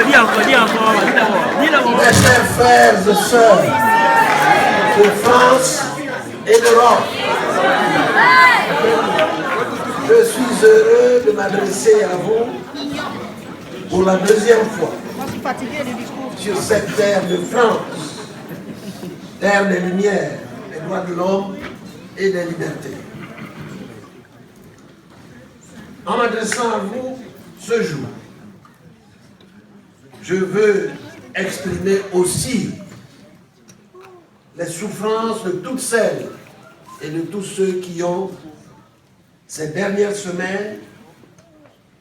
Mes chers frères et sœurs de France et d'Europe, je suis heureux de m'adresser à vous pour la deuxième fois sur cette terre de France, terre des Lumières, des droits de l'homme et des libertés. En m'adressant à vous ce jour, je veux exprimer aussi les souffrances de toutes celles et de tous ceux qui ont, ces dernières semaines,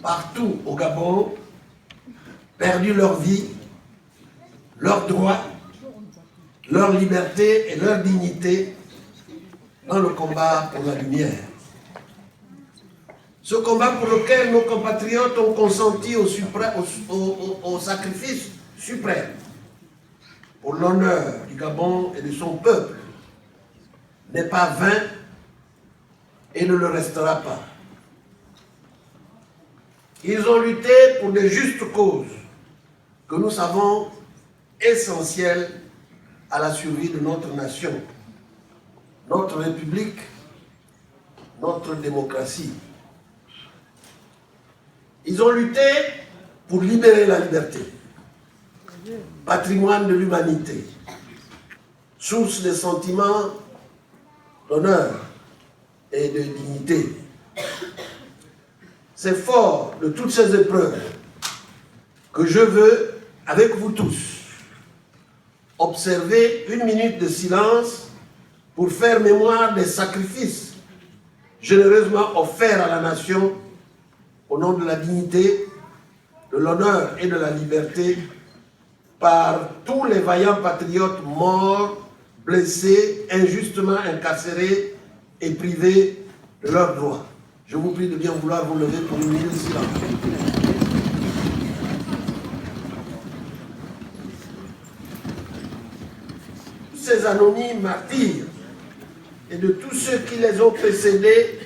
partout au Gabon, perdu leur vie, leurs droits, leur liberté et leur dignité dans le combat pour la lumière. Ce combat pour lequel nos compatriotes ont consenti au sacrifice suprême pour l'honneur du Gabon et de son peuple n'est pas vain et ne le restera pas. Ils ont lutté pour de justes causes que nous savons essentielles à la survie de notre nation, notre République, notre démocratie. Ils ont lutté pour libérer la liberté, patrimoine de l'humanité, source des sentiments d'honneur et de dignité. C'est fort de toutes ces épreuves que je veux, avec vous tous, observer une minute de silence pour faire mémoire des sacrifices généreusement offerts à la nation au nom de la dignité, de l'honneur et de la liberté par tous les vaillants patriotes morts, blessés, injustement incarcérés et privés de leurs droits. Je vous prie de bien vouloir vous lever pour une minute de silence. Tous ces anonymes martyrs et de tous ceux qui les ont précédés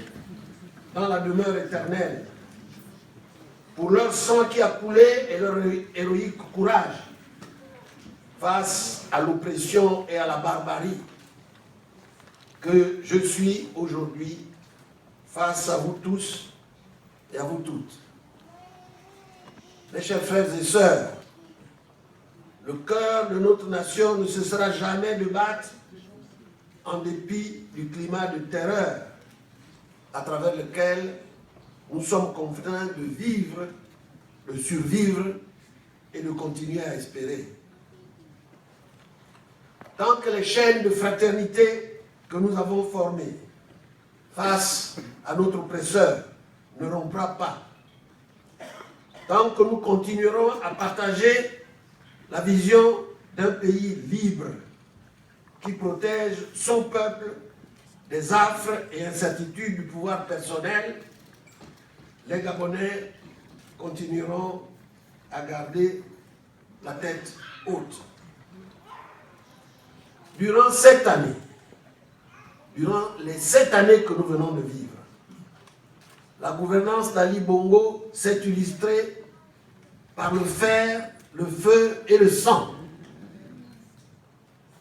dans la demeure éternelle, pour leur sang qui a coulé et leur héroïque courage face à l'oppression et à la barbarie, que je suis aujourd'hui face à vous tous et à vous toutes. Mes chers frères et sœurs, le cœur de notre nation ne cessera jamais de battre en dépit du climat de terreur à travers lequel nous sommes contraints de vivre, de survivre et de continuer à espérer. Tant que les chaînes de fraternité que nous avons formées face à notre oppresseur ne rompra pas, tant que nous continuerons à partager la vision d'un pays libre qui protège son peuple des affres et incertitudes du pouvoir personnel, les Gabonais continueront à garder la tête haute. Durant cette année, durant les 7 années que nous venons de vivre, la gouvernance d'Ali Bongo s'est illustrée par le fer, le feu et le sang.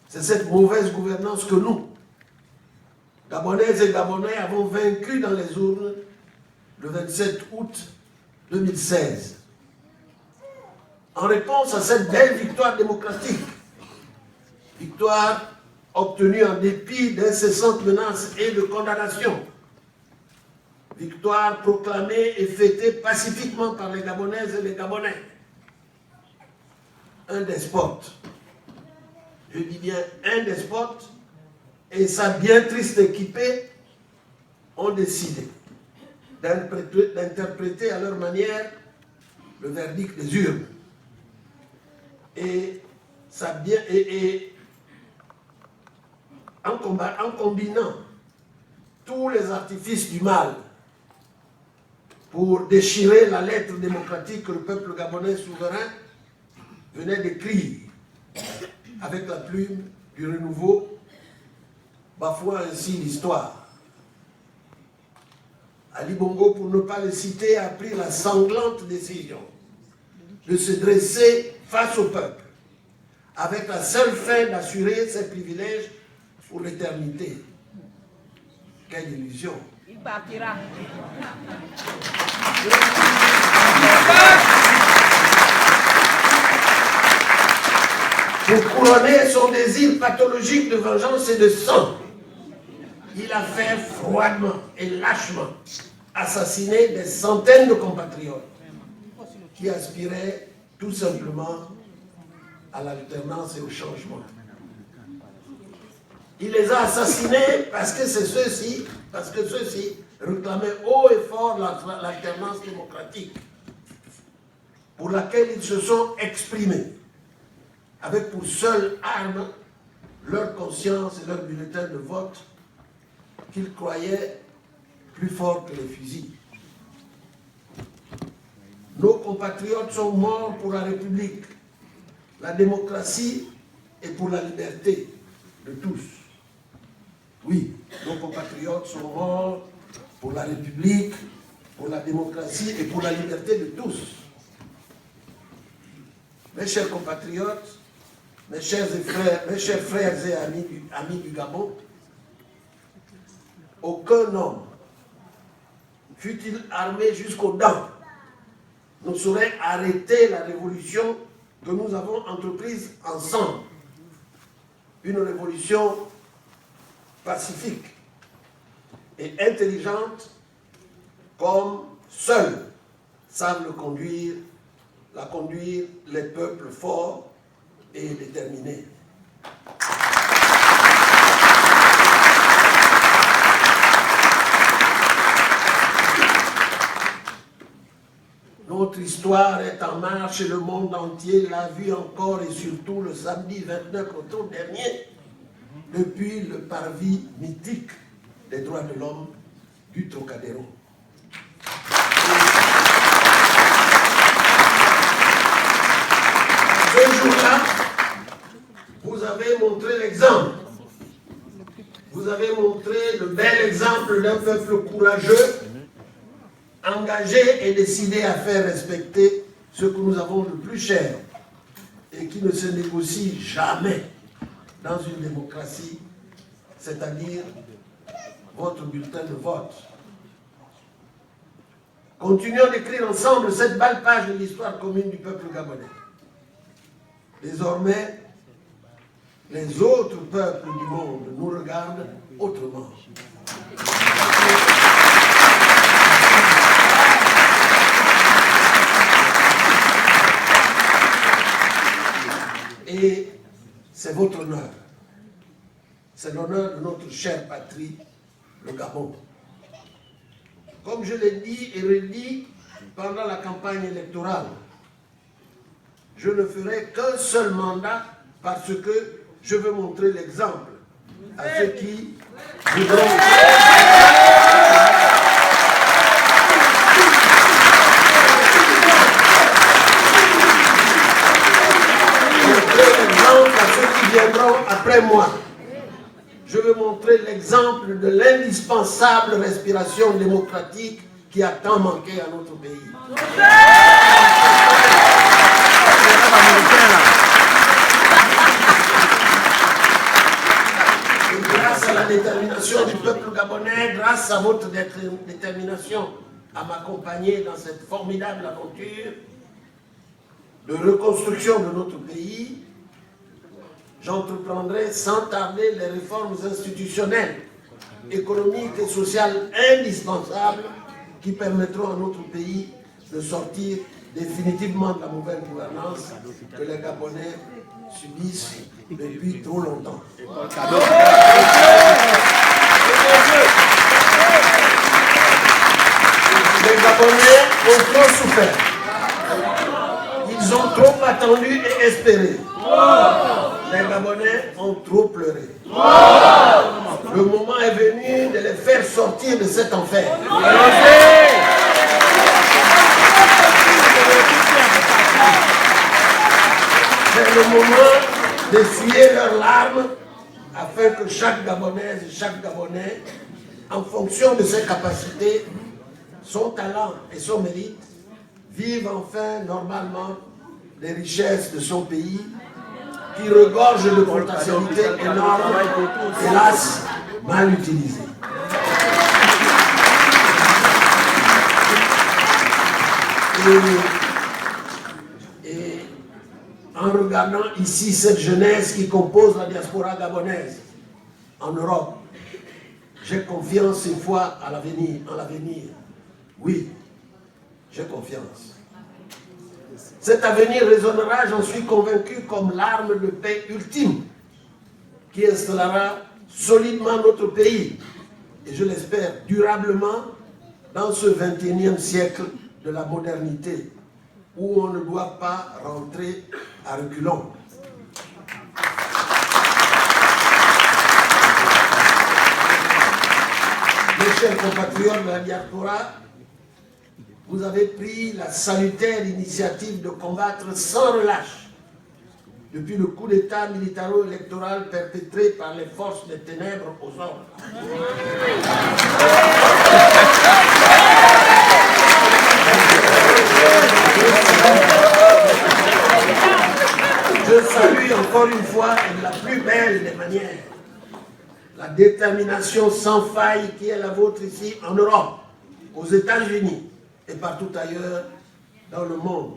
C'est cette mauvaise gouvernance que nous, Gabonaises et Gabonais, avons vaincu dans les urnes le 27 août 2016. En réponse à cette belle victoire démocratique, victoire obtenue en dépit d'incessantes menaces et de condamnations, victoire proclamée et fêtée pacifiquement par les Gabonaises et les Gabonais, un despote, je dis bien un despote, et sa bien triste équipée ont décidé d'interpréter à leur manière le verdict des urnes. Et en combinant tous les artifices du mal pour déchirer la lettre démocratique que le peuple gabonais souverain venait d'écrire avec la plume du renouveau, bafouant ainsi l'histoire. Ali Bongo, pour ne pas le citer, a pris la sanglante décision de se dresser face au peuple, avec la seule fin d'assurer ses privilèges pour l'éternité. Quelle illusion! Il partira. Pour couronner son désir pathologique de vengeance et de sang, il a fait froidement et lâchement assassiner des centaines de compatriotes qui aspiraient tout simplement à l'alternance et au changement. Il les a assassinés parce que ceux-ci réclamaient haut et fort l'alternance démocratique pour laquelle ils se sont exprimés, avec pour seule arme leur conscience et leur bulletin de vote qu'ils croyaient plus fort que les fusils. Nos compatriotes sont morts pour la République, la démocratie et pour la liberté de tous. Oui, nos compatriotes sont morts pour la République, pour la démocratie et pour la liberté de tous. Mes chers compatriotes, mes chers frères et amis du Gabon, aucun homme, fût-il armé jusqu'aux dents, ne saurait arrêter la révolution que nous avons entreprise ensemble. Une révolution pacifique et intelligente, comme seuls savent la conduire les peuples forts et déterminés. Notre histoire est en marche et le monde entier l'a vu encore et surtout le samedi 29 octobre dernier, depuis le parvis mythique des droits de l'homme du Trocadéro. Ce jour-là, vous avez montré l'exemple. Vous avez montré le bel exemple d'un peuple courageux, engagé et décidé à faire respecter ce que nous avons de plus cher et qui ne se négocie jamais dans une démocratie, c'est-à-dire votre bulletin de vote. Continuons d'écrire ensemble cette belle page de l'histoire commune du peuple gabonais. Désormais, les autres peuples du monde nous regardent autrement. Et c'est votre honneur. C'est l'honneur de notre chère patrie, le Gabon. Comme je l'ai dit et redit pendant la campagne électorale, je ne ferai qu'un seul mandat parce que je veux montrer l'exemple à ceux qui voudront... après moi. Je veux montrer l'exemple de l'indispensable respiration démocratique qui a tant manqué à notre pays. Et grâce à la détermination du peuple gabonais, grâce à votre détermination à m'accompagner dans cette formidable aventure de reconstruction de notre pays, j'entreprendrai sans tarder les réformes institutionnelles, économiques et sociales indispensables qui permettront à notre pays de sortir définitivement de la mauvaise gouvernance que les Gabonais subissent depuis trop longtemps. Les Gabonais ont trop souffert. Ils ont trop attendu et espéré. Les Gabonais ont trop pleuré. Le moment est venu de les faire sortir de cet enfer. C'est le moment d'essuyer leurs larmes afin que chaque Gabonaise et chaque Gabonais, en fonction de ses capacités, son talent et son mérite, vivent enfin normalement les richesses de son pays, qui regorge de potentialités énormes, hélas, mal utilisées. Et en regardant ici cette jeunesse qui compose la diaspora gabonaise en Europe, j'ai confiance et foi en l'avenir. Oui, j'ai confiance. Cet avenir résonnera, j'en suis convaincu, comme l'arme de paix ultime qui installera solidement notre pays, et je l'espère durablement, dans ce 21e siècle de la modernité, où on ne doit pas rentrer à reculons. Mes chers compatriotes de la diaspora, vous avez pris la salutaire initiative de combattre sans relâche depuis le coup d'État militaro-électoral perpétré par les forces des ténèbres aux ordres. Je salue encore une fois de la plus belle des manières la détermination sans faille qui est la vôtre ici en Europe, aux États-Unis et partout ailleurs dans le monde,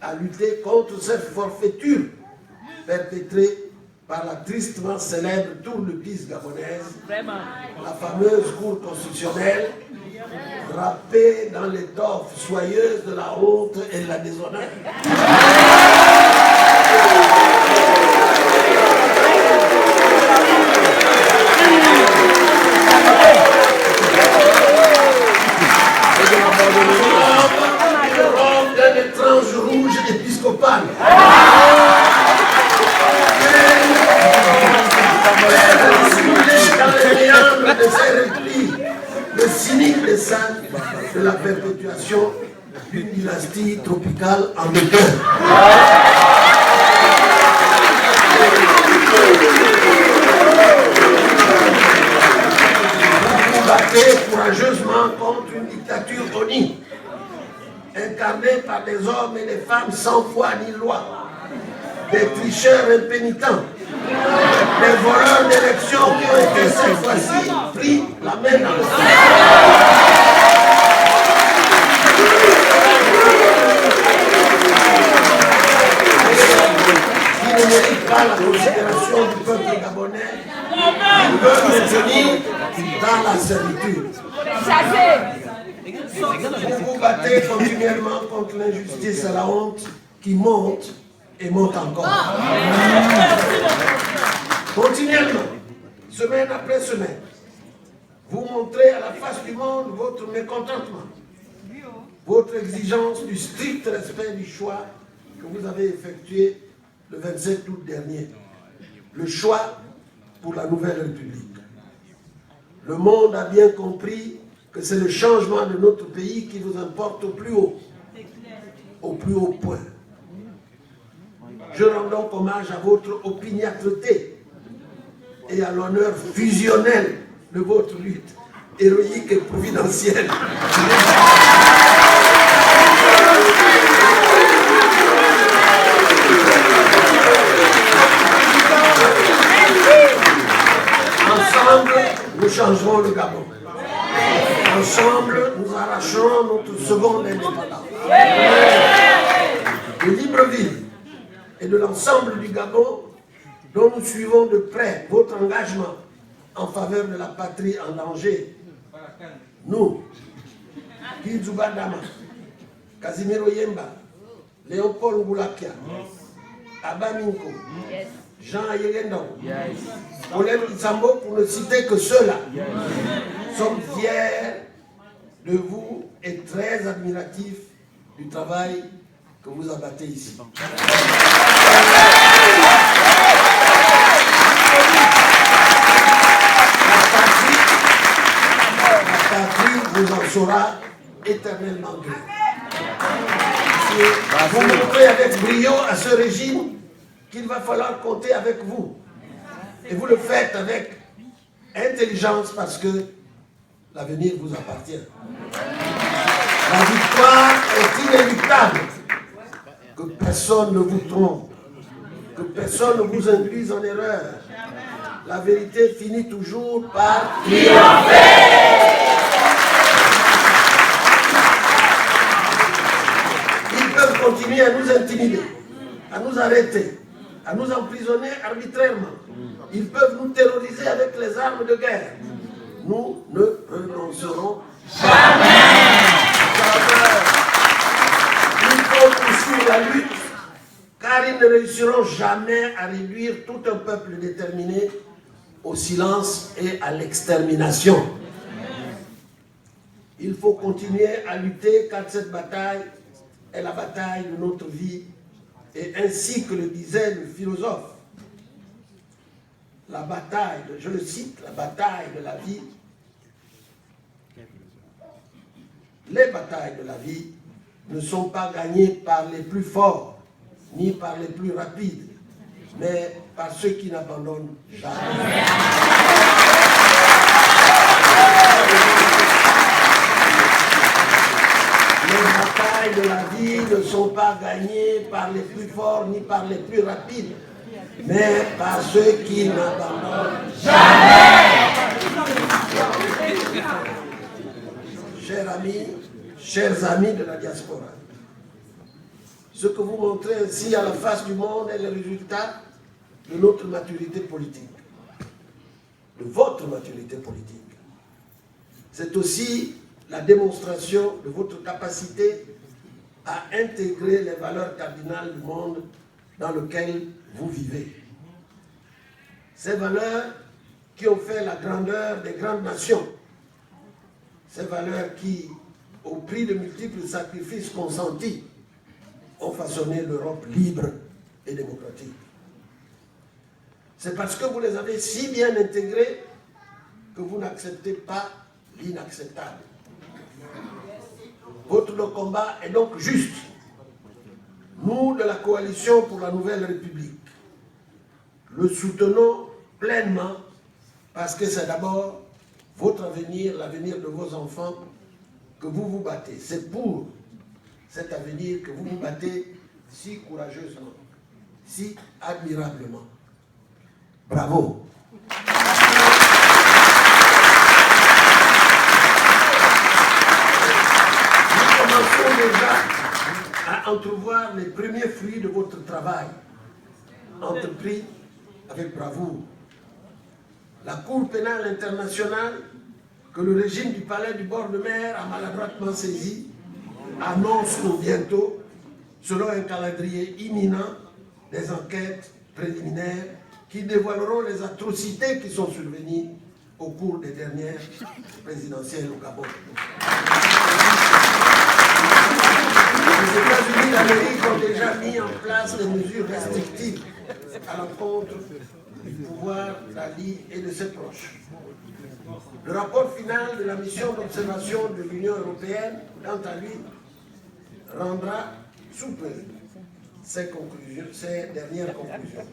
à lutter contre cette forfaiture perpétrée par la tristement célèbre tour de piste gabonaise, la fameuse Cour constitutionnelle, râpée dans l'étoffe soyeuse de la honte et de la déshonneur. D'un étrange rouge épiscopal. Dans les méandres de ces replis, le cynique dessin de la perpétuation d'une dynastie tropicale en déclin. Vous battez courageusement contre une dictature honnie, incarnés par des hommes et des femmes sans foi ni loi, des tricheurs impénitents, des voleurs d'élections qui ont été cette fois-ci pris la main dans le sang. Qui ne méritent pas la considération du peuple gabonais, qui veulent nous tenir dans la servitude. Vous vous battez continuellement contre l'injustice et la honte qui monte et monte encore. Continuellement, semaine après semaine, vous montrez à la face du monde votre mécontentement, votre exigence du strict respect du choix que vous avez effectué le 27 août dernier, le choix pour la nouvelle République. Le monde a bien compris que c'est le changement de notre pays qui vous importe au plus haut point. Je rends donc hommage à votre opiniâtreté et à l'honneur fusionnel de votre lutte, héroïque et providentielle. Ensemble, nous changerons le Gabon. Ensemble, nous arracherons notre seconde indépendance. De Libreville et de l'ensemble du Gabon, dont nous suivons de près votre engagement en faveur de la patrie en danger. Nous, Guy Dama, Casimiro Yemba, Léopold Ngoulapia, Abba Minko, Jean Ayegendon, Olem Isambo, pour ne citer que ceux-là, sommes fiers de vous et très admiratifs du travail que vous abattez ici. La patrie vous en saura éternellement gré. Vous montrez avec brio à ce régime qu'il va falloir compter avec vous. Et vous le faites avec intelligence parce que l'avenir vous appartient. La victoire est inéluctable. Que personne ne vous trompe. Que personne ne vous induise en erreur. La vérité finit toujours par triompher. Ils peuvent continuer à nous intimider, à nous arrêter, à nous emprisonner arbitrairement. Ils peuvent nous terroriser avec les armes de guerre. Nous ne renoncerons jamais. Il faut poursuivre la lutte, car ils ne réussiront jamais à réduire tout un peuple déterminé au silence et à l'extermination. Il faut continuer à lutter, car cette bataille est la bataille de notre vie. Et ainsi que le disait le philosophe, la bataille, je le cite, la bataille de la vie, les batailles de la vie ne sont pas gagnées par les plus forts, ni par les plus rapides, mais par ceux qui n'abandonnent jamais. Les batailles de la vie ne sont pas gagnées par les plus forts, ni par les plus rapides, mais par ceux qui n'abandonnent jamais. Chers amis de la diaspora, ce que vous montrez ainsi à la face du monde est le résultat de notre maturité politique, de votre maturité politique. C'est aussi la démonstration de votre capacité à intégrer les valeurs cardinales du monde dans lequel vous vivez. Ces valeurs qui ont fait la grandeur des grandes nations, ces valeurs qui, au prix de multiples sacrifices consentis, ont façonné l'Europe libre et démocratique. C'est parce que vous les avez si bien intégrées que vous n'acceptez pas l'inacceptable. Votre combat est donc juste. Nous, de la Coalition pour la Nouvelle République, le soutenons pleinement parce que c'est d'abord votre avenir, l'avenir de vos enfants, que vous vous battez. C'est pour cet avenir que vous vous battez si courageusement, si admirablement. Bravo. Nous commençons déjà à entrevoir les premiers fruits de votre travail, entrepris avec bravoure. La Cour pénale internationale, que le régime du palais du bord de mer a maladroitement saisi, annonce pour bientôt, selon un calendrier imminent, des enquêtes préliminaires qui dévoileront les atrocités qui sont survenues au cours des dernières présidentielles au Gabon. Les États-Unis d'Amérique ont déjà mis en place des mesures restrictives à l'encontre du pouvoir d'Ali et de ses proches. Le rapport final de la mission d'observation de l'Union européenne, quant à lui, rendra sous peu ces dernières conclusions.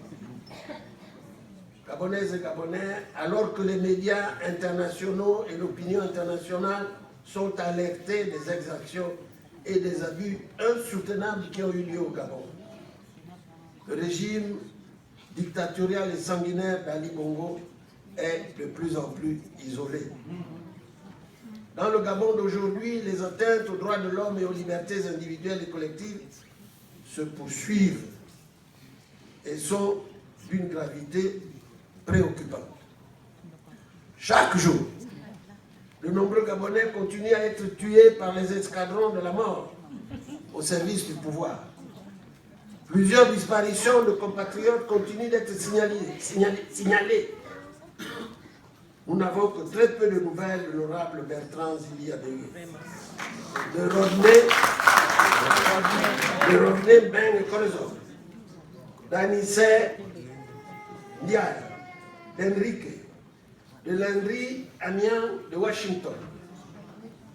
Gabonaises et Gabonais, alors que les médias internationaux et l'opinion internationale sont alertés des exactions et des abus insoutenables qui ont eu lieu au Gabon, le régime dictatorial et sanguinaire d'Ali Bongo est de plus en plus isolé. Dans le Gabon d'aujourd'hui, les atteintes aux droits de l'homme et aux libertés individuelles et collectives se poursuivent et sont d'une gravité préoccupante. Chaque jour, de nombreux Gabonais continuent à être tués par les escadrons de la mort au service du pouvoir. Plusieurs disparitions de compatriotes continuent d'être signalées. Nous n'avons que très peu de nouvelles de l'honorable Bertrand Zili Adégué, de Rodney Ben Corazon, d'Anissé Ndiaye, d'Enrique, de Landry Amian de Washington,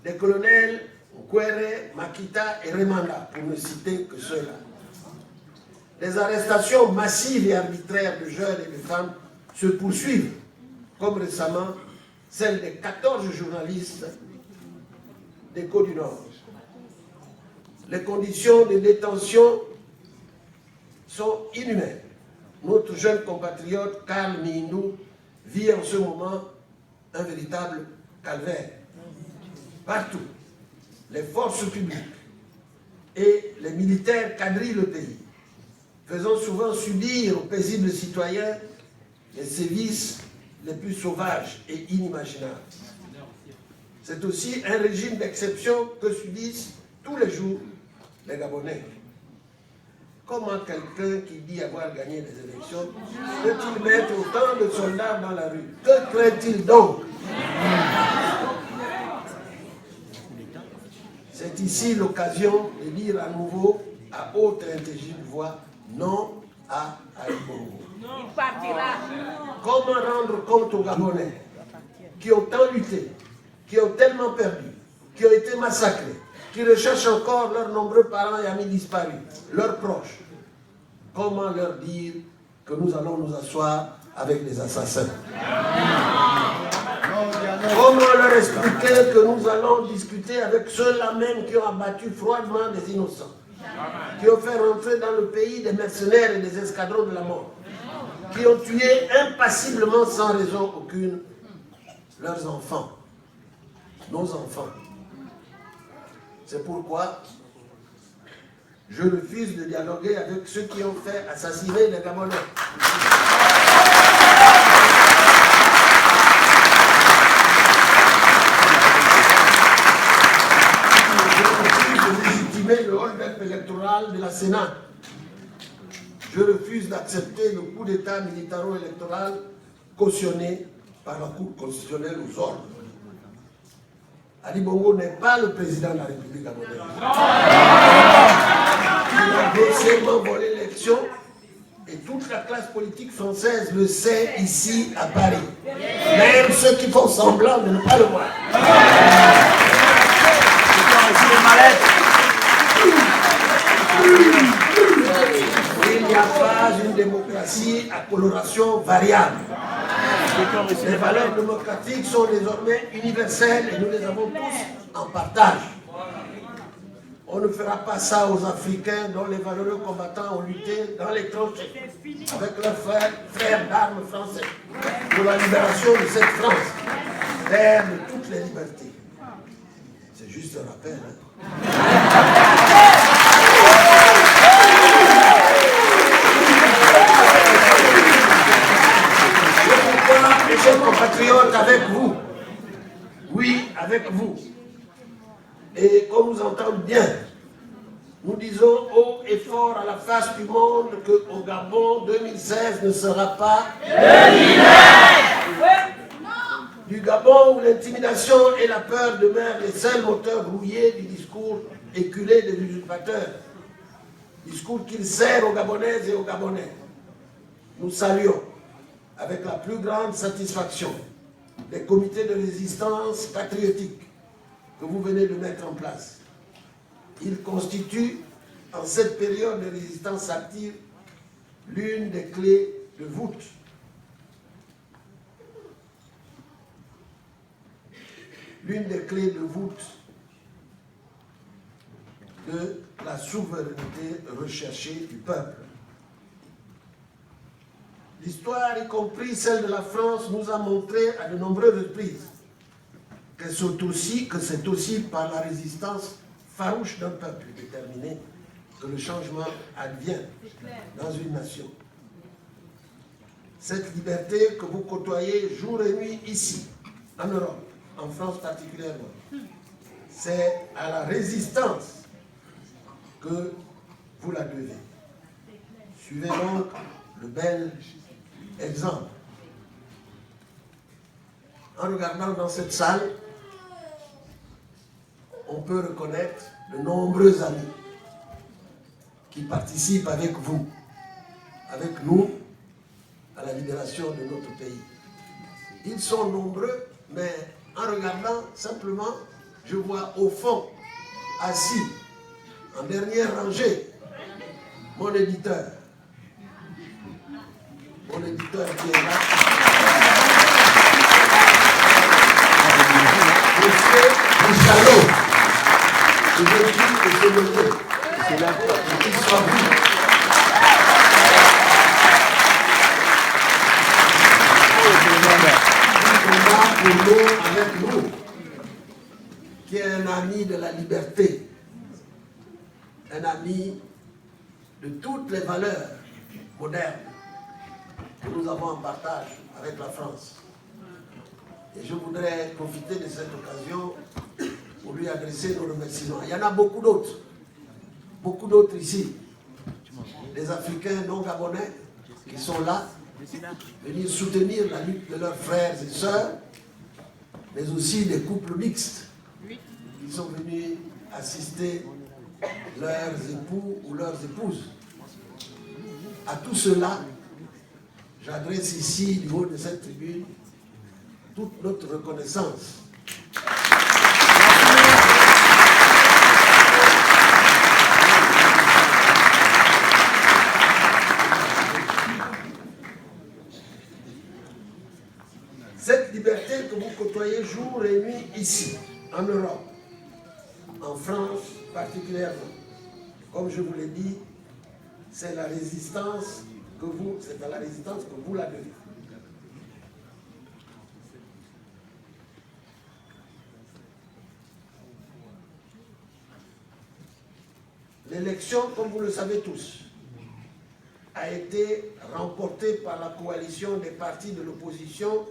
des colonels Nkwere, Makita et Remanda, pour ne citer que ceux-là. Les arrestations massives et arbitraires de jeunes et de femmes se poursuivent, comme récemment celle des 14 journalistes d'Écho du Nord. Les conditions de détention sont inhumaines. Notre jeune compatriote Karl Mindou vit en ce moment un véritable calvaire. Partout, les forces publiques et les militaires quadrillent le pays, faisant souvent subir aux paisibles citoyens les sévices les plus sauvages et inimaginables. C'est aussi un régime d'exception que subissent tous les jours les Gabonais. Comment quelqu'un qui dit avoir gagné les élections peut-il mettre autant de soldats dans la rue? Que craint-il donc? C'est ici l'occasion de dire à nouveau, à haute et intelligible voix, non à Ali Bongo. Il partira. Comment rendre compte aux Gabonais qui ont tant lutté, qui ont tellement perdu, qui ont été massacrés, qui recherchent encore leurs nombreux parents et amis disparus, leurs proches? Comment leur dire que nous allons nous asseoir avec les assassins? Comment leur expliquer que nous allons discuter avec ceux-là même qui ont abattu froidement des innocents, qui ont fait rentrer dans le pays des mercenaires et des escadrons de la mort, qui ont tué impassiblement sans raison aucune leurs enfants, nos enfants? C'est pourquoi je refuse de dialoguer avec ceux qui ont fait assassiner les Gabonais. Le hold-up électoral de la Sénat. Je refuse d'accepter le coup d'État militaro-électoral cautionné par la Cour constitutionnelle aux ordres. Ali Bongo n'est pas le président de la République gabonaise. Il a grossièrement volé l'élection et toute la classe politique française le sait ici à Paris. Même ceux qui font semblant de ne pas le voir. Il n'y a pas une démocratie à coloration variable. Les valeurs démocratiques sont désormais universelles et nous les avons tous en partage. On ne fera pas ça aux Africains dont les valeureux combattants ont lutté dans les tranchées avec leurs frères d'armes français pour la libération de cette France, terre de toutes les libertés. C'est juste un rappel. Mes chers compatriotes, avec vous, oui, avec vous, et qu'on nous entende bien, nous disons haut et fort à la face du monde qu'au Gabon 2016 ne sera pas du Gabon où l'intimidation et la peur demeurent les seuls moteurs rouillés du discours éculé des usurpateurs, discours qu'ils servent aux Gabonaises et aux Gabonais. Nous saluons avec la plus grande satisfaction les comités de résistance patriotique que vous venez de mettre en place. Ils constituent, en cette période de résistance active, l'une des clés de voûte. L'une des clés de voûte de la souveraineté recherchée du peuple. L'histoire, y compris celle de la France, nous a montré à de nombreuses reprises que c'est aussi par la résistance farouche d'un peuple déterminé que le changement advient dans une nation. Cette liberté que vous côtoyez jour et nuit ici, en Europe, en France particulièrement, c'est à la résistance que vous la devez. Suivez donc le bel exemple. En regardant dans cette salle, on peut reconnaître de nombreux amis qui participent avec vous, avec nous, à la libération de notre pays. Ils sont nombreux, mais en regardant simplement, je vois au fond, assis, en dernière rangée, mon éditeur. Mon éditeur qui est là. Monsieur Richalot. Je veux dire que je le veux. C'est là. Qu'il soit vu. Bruno avec nous, qui est un ami de la liberté, un ami de toutes les valeurs modernes que nous avons en partage avec la France. Et je voudrais profiter de cette occasion pour lui adresser nos remerciements. Il y en a beaucoup d'autres ici. Les Africains non gabonais qui sont là, venir soutenir la lutte de leurs frères et sœurs, mais aussi des couples mixtes qui sont venus assister leurs époux ou leurs épouses. À tout cela, j'adresse ici, du haut de cette tribune, toute notre reconnaissance. Cette liberté que vous côtoyez jour et nuit ici, en Europe, en France particulièrement, comme je vous l'ai dit, c'est la résistance que vous, c'est à la résistance que vous la devez. L'élection, comme vous le savez tous, a été remportée par la coalition des partis de l'opposition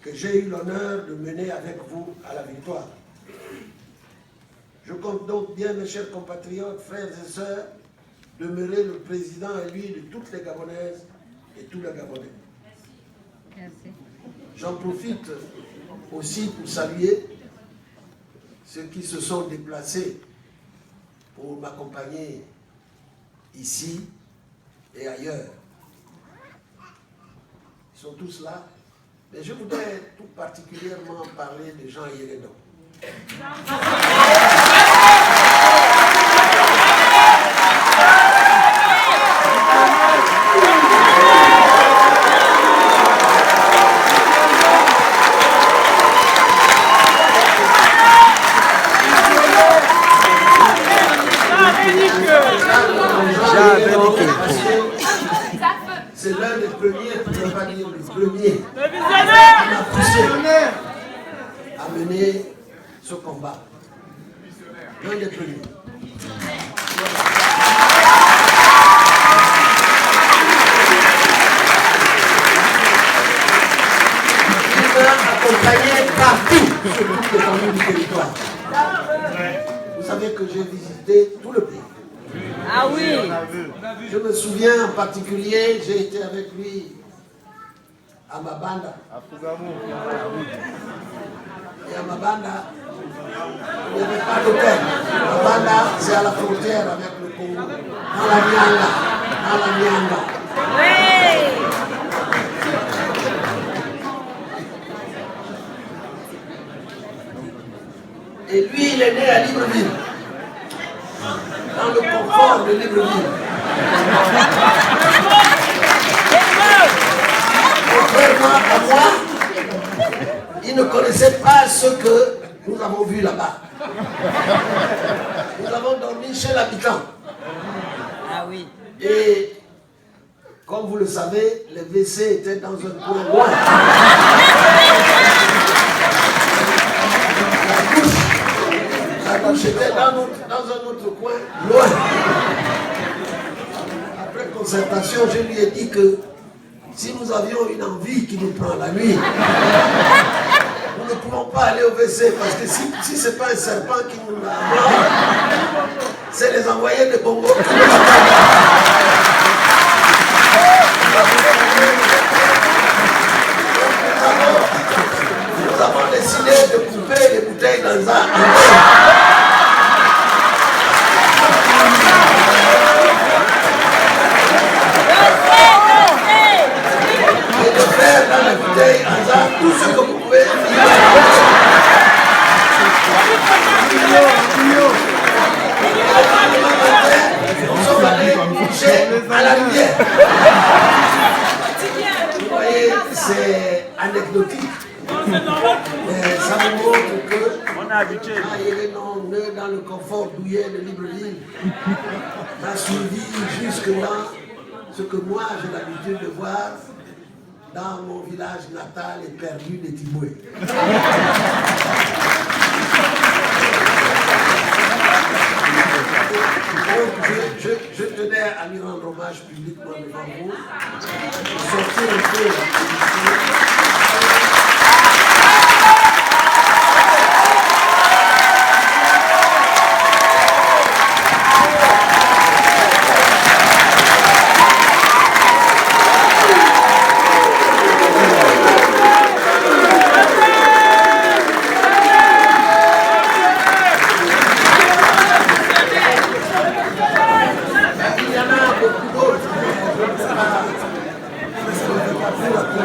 que j'ai eu l'honneur de mener avec vous à la victoire. Je compte donc bien, mes chers compatriotes, frères et sœurs, demeurer le président élu de toutes les Gabonaises et tous les Gabonais. Merci. J'en profite aussi pour saluer ceux qui se sont déplacés pour m'accompagner ici et ailleurs. Ils sont tous là. Mais je voudrais tout particulièrement parler de Jean Yérédon. C'est l'un des premiers, pour ne pas dire le premier, qui m'a poussé à mener ce combat. L'un des premiers. Il m'a accompagné partout sur toutes les familles du territoire. Vous savez que j'ai visité tout le pays. Ah oui. Je me souviens en particulier, j'ai été avec lui à Mabanda. Et à Mabanda, il n'y avait pas d'hôtel. Mabanda, c'est à la frontière avec le Congo. Dans la Nyanga. Dans la Nyanga. Oui. Et lui, il est né à Libreville. Dans le confort de Libreville. Contrairement à moi, il ne connaissait pas ce que nous avons vu là-bas. Nous avons dormi chez l'habitant. Ah oui. Et comme vous le savez, les WC étaient dans un coin loin. La douche était dans un autre coin loin. Après concertation, je lui ai dit que si nous avions une envie qui nous prend la nuit, nous ne pouvons pas aller au WC parce que si ce n'est pas un serpent qui nous mord, c'est les envoyés de Bongo qui nous attaquent. Nous avons décidé de couper les bouteilles dans un et de faire dans les bouteilles en tout ce que vous pouvez. Nous sommes allés coucher à la rivière. Vous voyez, c'est anecdotique. Mais ça me montre que Yérédon, né dans le confort douillet de Libreville, a suivi jusque dans ce que moi j'ai l'habitude de voir, dans mon village natal et perdu de Tiboué. Donc, je tenais à lui rendre hommage publiquement devant vous. Sortir un peu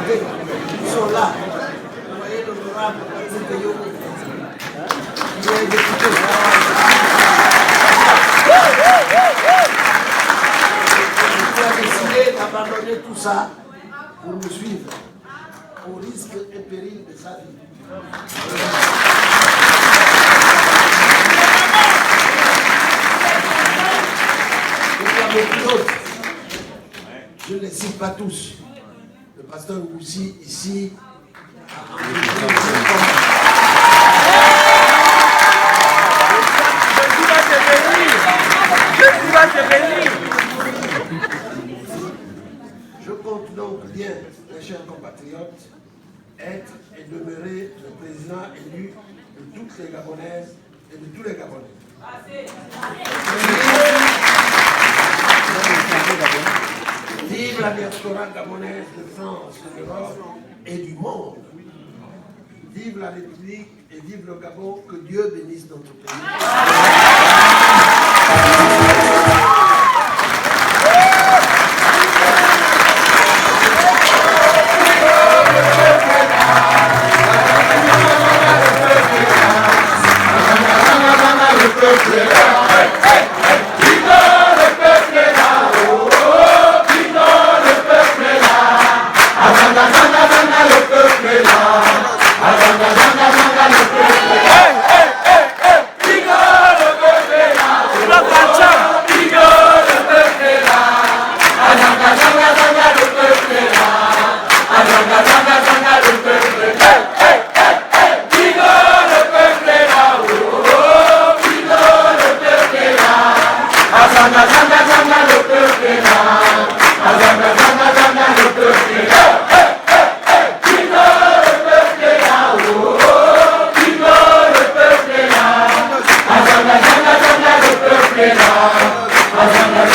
ils sont là. Vous voyez l'honorable Zétéo, il est député. Il a décidé d'abandonner tout ça pour me suivre, au risque et péril de sa vie. Il y a beaucoup d'autres. Je ne les cite pas tous. Le pasteur Ngoussi, ici, je compte donc bien, mes chers compatriotes, être et demeurer le président élu de toutes les Gabonaises et de tous les Gabonais. Vive la diaspora gabonaise de France, de l'Europe et du monde. Vive la République et vive le Gabon. Que Dieu bénisse notre pays. Azanga